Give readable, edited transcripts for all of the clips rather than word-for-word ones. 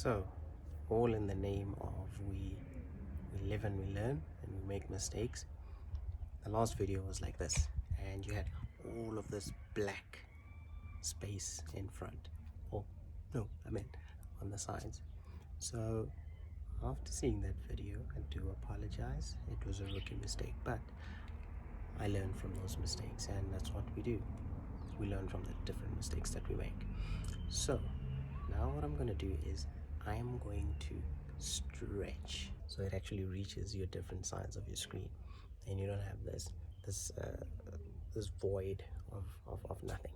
So, all in the name of we live and we learn and we make mistakes. The last video was like this, and you had all of this black space in front. Oh, no, I meant on the sides. So, after seeing that video, I do apologize. It was a rookie mistake, but I learned from those mistakes, and that's what we do. We learn from the different mistakes that we make. So, now what I'm going to do is I am going to stretch so it actually reaches your different sides of your screen, and you don't have this void of nothing.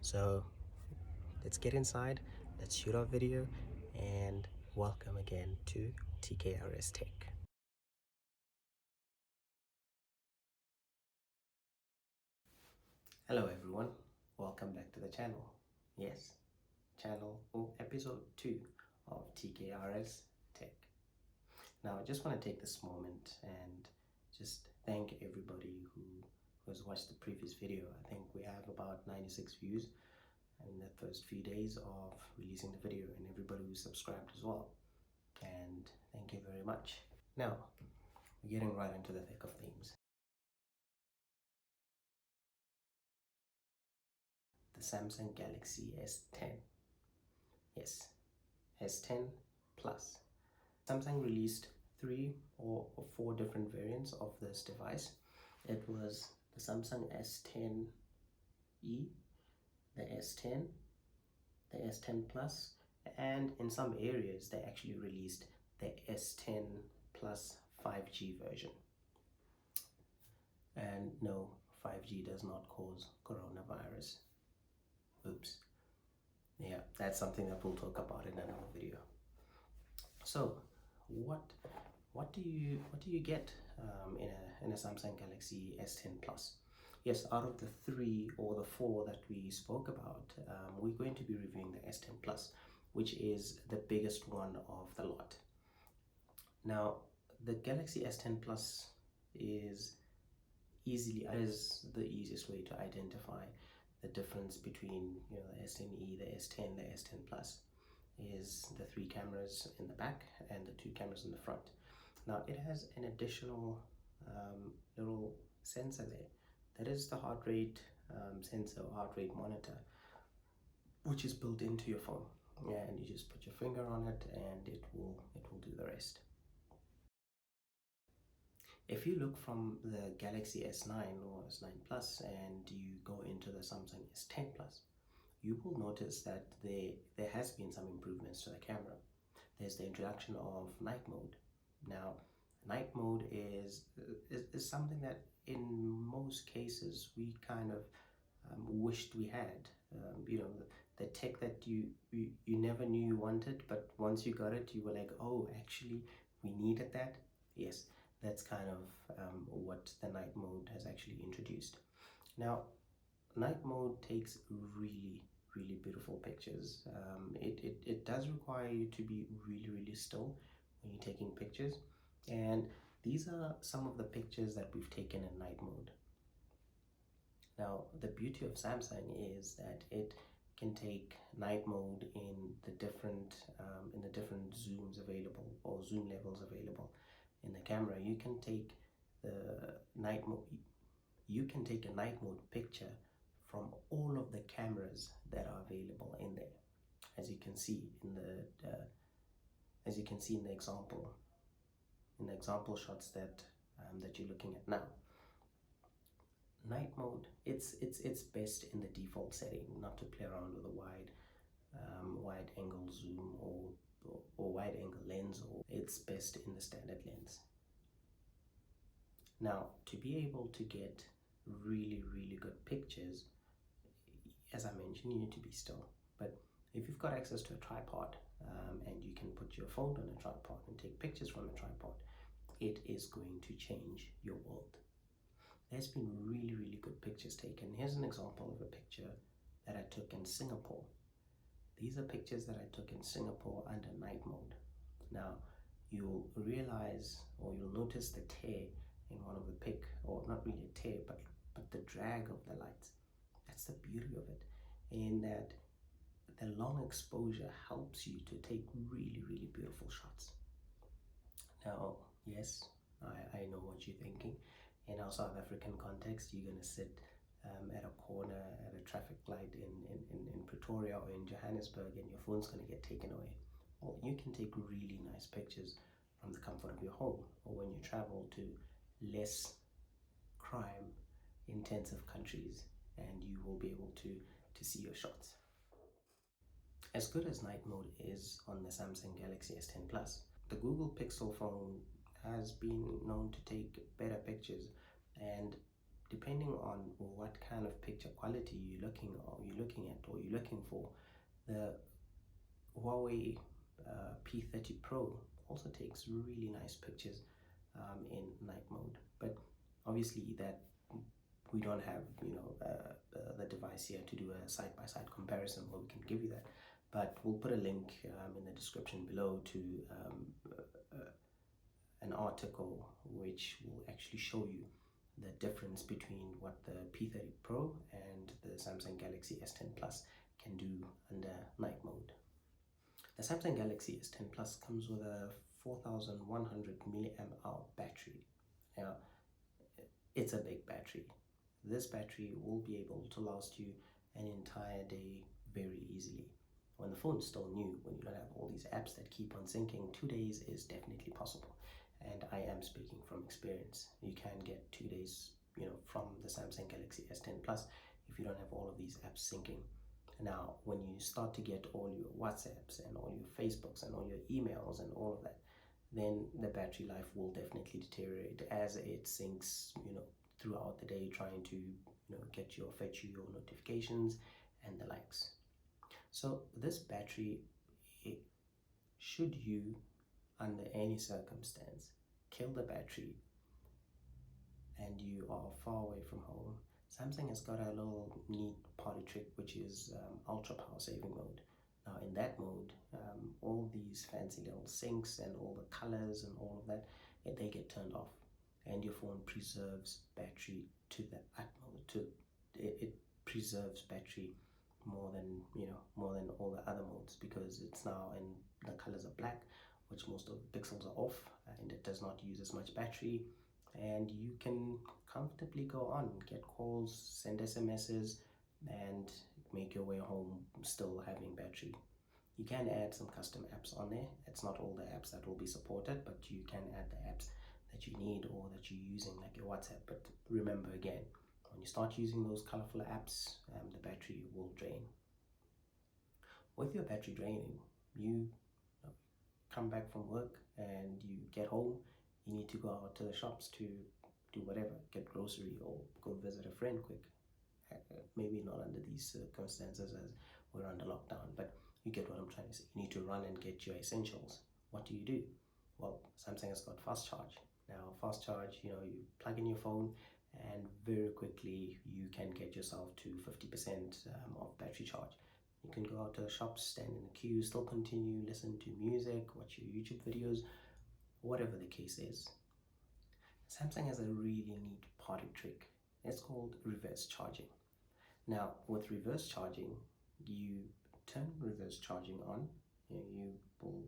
So let's get inside, let's shoot our video, and welcome again to TKRS-TECH. Hello everyone, welcome back to the channel. Yes, channel or episode 2 of TKRS-TECH. Now I just want to take this moment and just thank everybody who has watched the previous video. I think we have about 96 views in the first few days of releasing the video, and everybody who subscribed as well, and thank you very much. Now we're getting right into the thick of things. The Samsung Galaxy S10. Yes, S10 Plus. Samsung released 3 or 4 different variants of this device. It was the Samsung S10e, the S10, the S10 Plus, and in some areas they actually released the S10 Plus 5G version. And no, 5G does not cause coronavirus. Oops. Yeah, that's something that we'll talk about in another video. So, what do you get in a Samsung Galaxy S10 Plus? Yes, out of the 3 or the 4 that we spoke about, we're going to be reviewing the S10 Plus, which is the biggest one of the lot. Now, the Galaxy S10 Plus is the easiest way to identify the difference between the S10e, the S10, the S10 Plus. Is the 3 cameras in the back and the 2 cameras in the front. Now it has an additional little sensor there. That is the heart rate sensor, heart rate monitor, which is built into your phone, and you just put your finger on it and it will do the rest. If you look from the Galaxy S9 or S9 Plus and you go into the Samsung S10 Plus, you will notice that there has been some improvements to the camera. There's the introduction of night mode. Now, night mode is something that in most cases we kind of wished we had. The tech that you never knew you wanted, but once you got it, you were like, oh, actually, we needed that. Yes, that's kind of what the night mode has actually introduced. Now, night mode takes really beautiful pictures. It does require you to be really still when you're taking pictures, and these are some of the pictures that we've taken in night mode. Now the beauty of Samsung is that it can take night mode in the different zooms available, or zoom levels available in the camera. You can take the night mode. You can take a night mode picture from all of the cameras that are available in there, as you can see in the example shots that you're looking at now. Night mode, it's best in the default setting, not to play around with a wide angle zoom or wide angle lens, or it's best in the standard lens. Now, to be able to get really good pictures, as I mentioned, you need to be still. But if you've got access to a tripod and you can put your phone on a tripod and take pictures from a tripod, it is going to change your world. There's been really good pictures taken. Here's an example of a picture that I took in Singapore. These are pictures that I took in Singapore under night mode. Now, you'll realize, or you'll notice the tear in one of the pic, or not really a tear, but the drag of the lights. That's the beauty of it, in that the long exposure helps you to take really, really beautiful shots. Now, yes, I know what you're thinking. In our South African context, you're going to sit at a corner at a traffic light in Pretoria or in Johannesburg, and your phone's going to get taken away. Well, you can take really nice pictures from the comfort of your home, or when you travel to less crime intensive countries, and you will be able to see your shots. As good as night mode is on the Samsung Galaxy S10 Plus, the Google Pixel phone has been known to take better pictures, and depending on what kind of picture quality you're looking for, the Huawei P30 Pro also takes really nice pictures in night mode. But obviously that we don't have the device here to do a side-by-side comparison where we can give you that, but we'll put a link in the description below to an article which will actually show you the difference between what the P30 Pro and the Samsung Galaxy S10 Plus can do under night mode. The Samsung Galaxy S10 Plus comes with a 4100 milliamp hour battery. Now, it's a big battery. This battery will be able to last you an entire day very easily. When the phone is still new, when you don't have all these apps that keep on syncing, 2 days is definitely possible. And I am speaking from experience. You can get 2 days, from the Samsung Galaxy S10 Plus if you don't have all of these apps syncing. Now, when you start to get all your WhatsApps and all your Facebooks and all your emails and all of that, then the battery life will definitely deteriorate as it syncs, throughout the day, trying to, fetch you your notifications and the likes. So this battery, should you, under any circumstance, kill the battery and you are far away from home, Samsung has got a little neat party trick, which is ultra power saving mode. Now in that mode, all these fancy little syncs and all the colors and all of that, they get turned off, and your phone preserves battery to the utmost. It preserves battery more than all the other modes, because it's now in the colors are black, which most of the pixels are off, and it does not use as much battery, and you can comfortably go on, get calls, send SMSs, and make your way home still having battery. You can add some custom apps on there. It's not all the apps that will be supported, but you can add the apps that you need or that you're using, like your WhatsApp. But remember, again, when you start using those colorful apps, the battery will drain. With your battery draining, you come back from work and you get home, you need to go out to the shops to do whatever, get grocery or go visit a friend quick. Maybe not under these circumstances as we're under lockdown, but you get what I'm trying to say. You need to run and get your essentials. What do? Well, Samsung has got fast charge. Now, fast charge, you plug in your phone and very quickly you can get yourself to 50% of battery charge. You can go out to the shops, stand in the queue, still continue, listen to music, watch your YouTube videos, whatever the case is. Samsung has a really neat party trick. It's called reverse charging. Now, with reverse charging, you turn reverse charging on. You will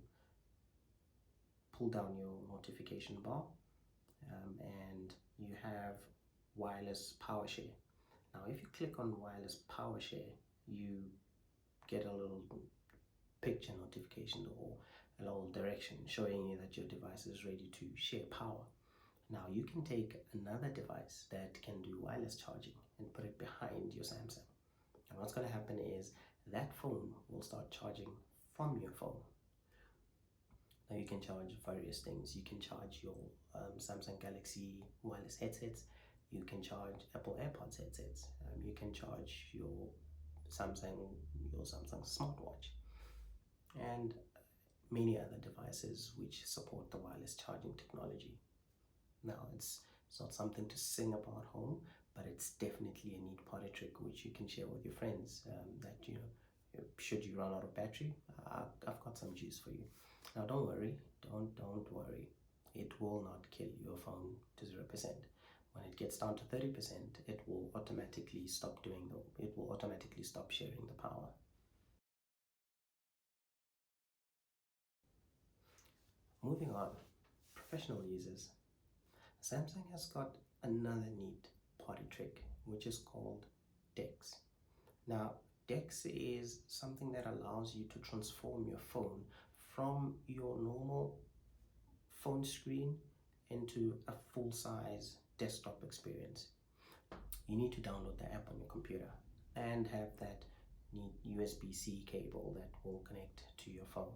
pull down your notification bar, and you have wireless power share. Now, if you click on wireless power share, you get a little picture notification or a little direction showing you that your device is ready to share power. Now you can take another device that can do wireless charging and put it behind your Samsung. And what's going to happen is that phone will start charging from your phone. Now you can charge various things. You can charge your Samsung Galaxy wireless headsets. You can charge Apple AirPods headsets. You can charge your Samsung smartwatch, and many other devices which support the wireless charging technology. Now, it's not something to sing about home, but it's definitely a neat party trick which you can share with your friends, that should you run out of battery, I've got some juice for you. Now don't worry, don't worry, it will not kill your phone to 0%. When it gets down to 30%, it will automatically stop sharing the power. Moving on, professional users. Samsung has got another neat party trick, which is called DeX. Now, DeX is something that allows you to transform your phone from your normal phone screen into a full-size desktop experience. You need to download the app on your computer and have that neat USB-C cable that will connect to your phone.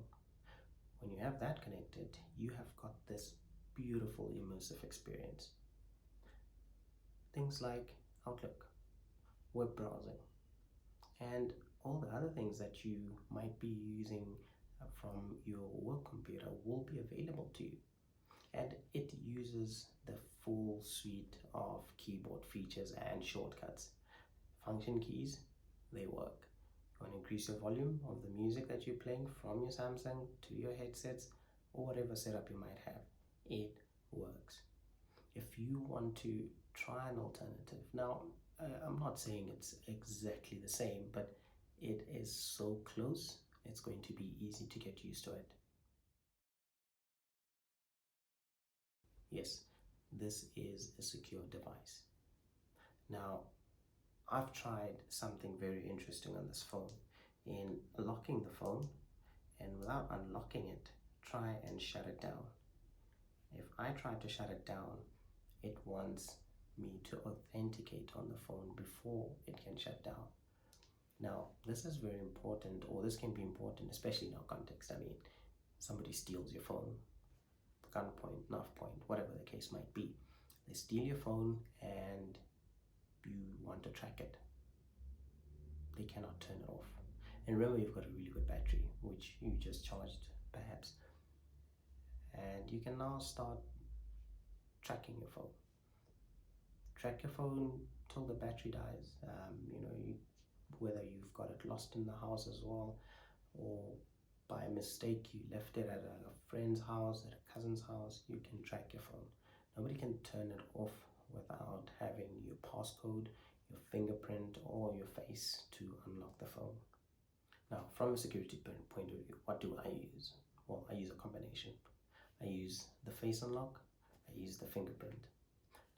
When you have that connected, you have got this beautiful immersive experience. Things like Outlook, web browsing, and all the other things that you might be using from your work computer will be available to you. And it uses the full suite of keyboard features and shortcuts. Function keys, they work. You want to increase your volume of the music that you're playing from your Samsung to your headsets or whatever setup you might have, it works. If you want to try an alternative, now I'm not saying it's exactly the same, but it is so close, it's going to be easy to get used to it. Yes, this is a secure device. Now, I've tried something very interesting on this phone. In locking the phone, and without unlocking it, try and shut it down. If I try to shut it down, it wants me to authenticate on the phone before it can shut down. Now, this is very important, or this can be important, especially in our context. I mean, somebody steals your phone, gunpoint, knife point, whatever the case might be. They steal your phone and you want to track it. They cannot turn it off. And remember, you've got a really good battery, which you just charged perhaps. And you can now start tracking your phone. Track your phone till the battery dies. Whether you've got it lost in the house as well, or by mistake you left it at a friend's house, at a cousin's house, you can track your phone. Nobody can turn it off without having your passcode, your fingerprint, or your face to unlock the phone. Now, from a security point of view, what do I use? Well, I use a combination. I use the face unlock, I use the fingerprint.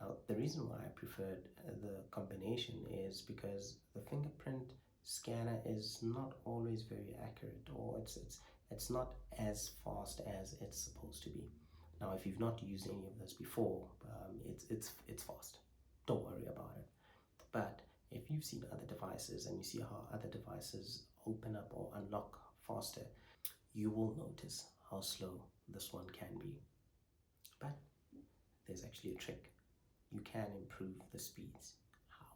Now, the reason why I preferred the combination is because the fingerprint scanner is not always very accurate, or it's not as fast as it's supposed to be. Now, if you've not used any of this before, it's fast. Don't worry about it. But if you've seen other devices and you see how other devices open up or unlock faster, you will notice how slow this one can be. But there's actually a trick. You can improve the speeds. How?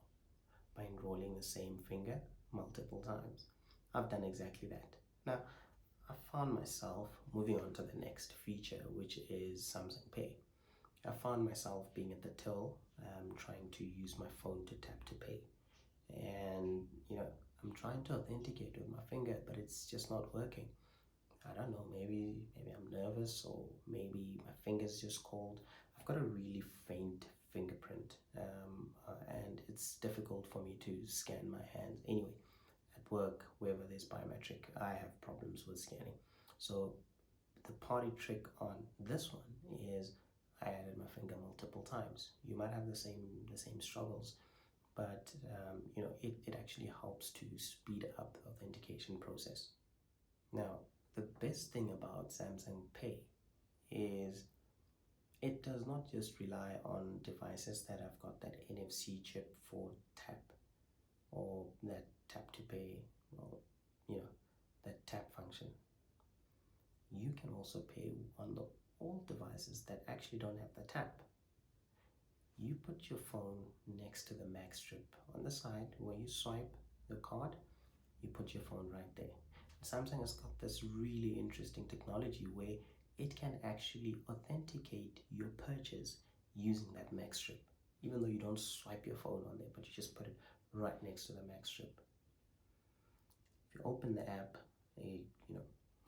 By enrolling the same finger multiple times. I've done exactly that. Now, I found myself moving on to the next feature, which is Samsung Pay. I found myself being at the till, trying to use my phone to tap to pay. And, I'm trying to authenticate with my finger, but it's just not working. I don't know, maybe I'm nervous, or maybe my finger's just cold. I've got a really faint fingerprint, and it's difficult for me to scan my hands. Anyway, at work, wherever there's biometric, I have problems with scanning. So the party trick on this one is I added my finger multiple times. You might have the same struggles, but it actually helps to speed up the authentication process. Now, the best thing about Samsung Pay is it does not just rely on devices that have got that NFC chip for tap, or that tap to pay, or that tap function. You can also pay on the old devices that actually don't have the tap. You put your phone next to the mag strip on the side where you swipe the card, you put your phone right there. Samsung has got this really interesting technology where it can actually authenticate your purchase using that mag strip, even though you don't swipe your phone on there, but you just put it right next to the mag strip. If you open the app,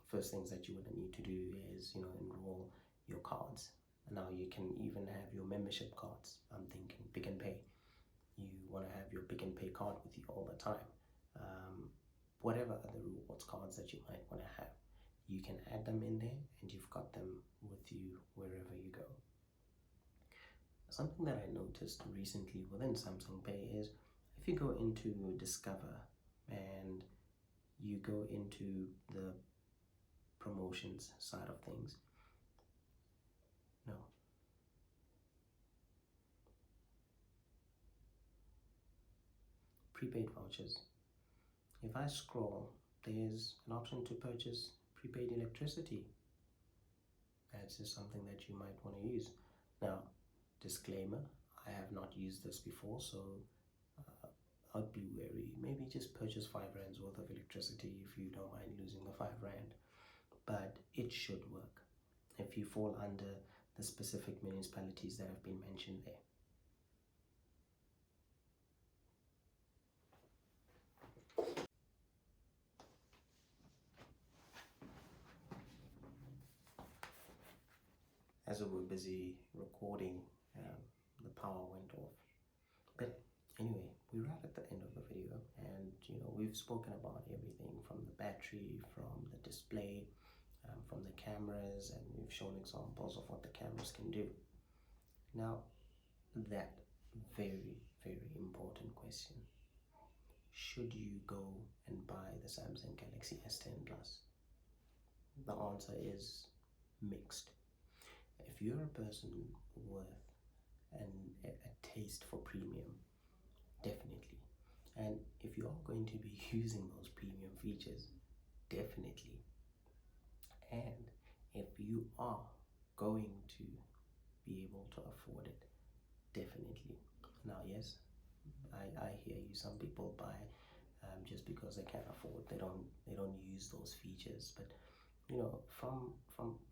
first things that you would need to do is enroll your cards. Now you can even have your membership cards. I'm thinking Pick and Pay. You want to have your Pick and Pay card with you all the time. Whatever other rewards cards that you might want to have, You can add them in there and you've got them with you wherever you go. Something that I noticed recently within Samsung Pay is if you go into Discover and you go into the promotions side of things, no, prepaid vouchers. If I scroll, there's an option to purchase prepaid electricity. That's just something that you might want to use. Now, disclaimer, I have not used this before, so I'd be wary. Maybe just purchase 5 rands worth of electricity if you don't mind losing the 5 rand. But it should work if you fall under the specific municipalities that have been mentioned there. As we were busy recording, the power went off. But anyway, we're right at the end of the video, and we've spoken about everything from the battery, from the display, from the cameras, and we've shown examples of what the cameras can do. Now, that very, very important question: should you go and buy the Samsung Galaxy S10 Plus? The answer is mixed. If you're a person with a taste for premium, definitely. And if you are going to be using those premium features, definitely. And if you are going to be able to afford it, definitely. Now, yes, I hear you. Some people buy just because they can't afford. They don't use those features. But from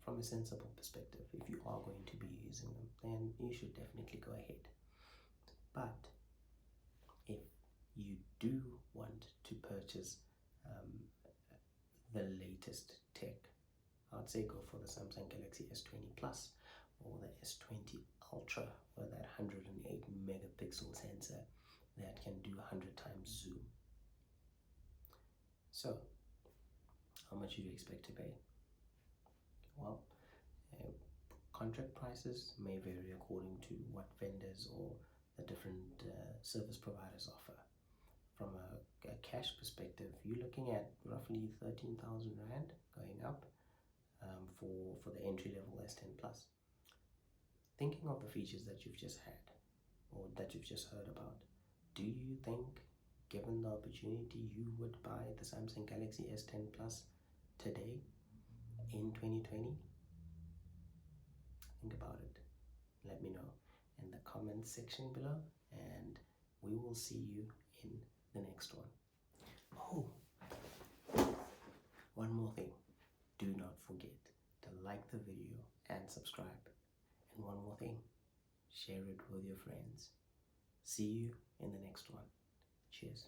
a sensible perspective, if you are going to be using them, then you should definitely go ahead. But if you do want to purchase the latest tech, I'd say go for the Samsung Galaxy S20 Plus or the S20 Ultra with that 108 megapixel sensor that can do 100 times zoom. So, how much do you expect to pay? Well, contract prices may vary according to what vendors or the different service providers offer. From a cash perspective, you're looking at roughly 13,000 Rand going up for the entry-level S10 Plus. Thinking of the features that you've just had or that you've just heard about, do you think, given the opportunity, you would buy the Samsung Galaxy S10 Plus today in 2020? Think about it. Let me know in the comment section below, and we will see you in the next one. Oh, one more thing. Do not forget to like the video and subscribe. And one more thing, share it with your friends. See you in the next one. Cheers.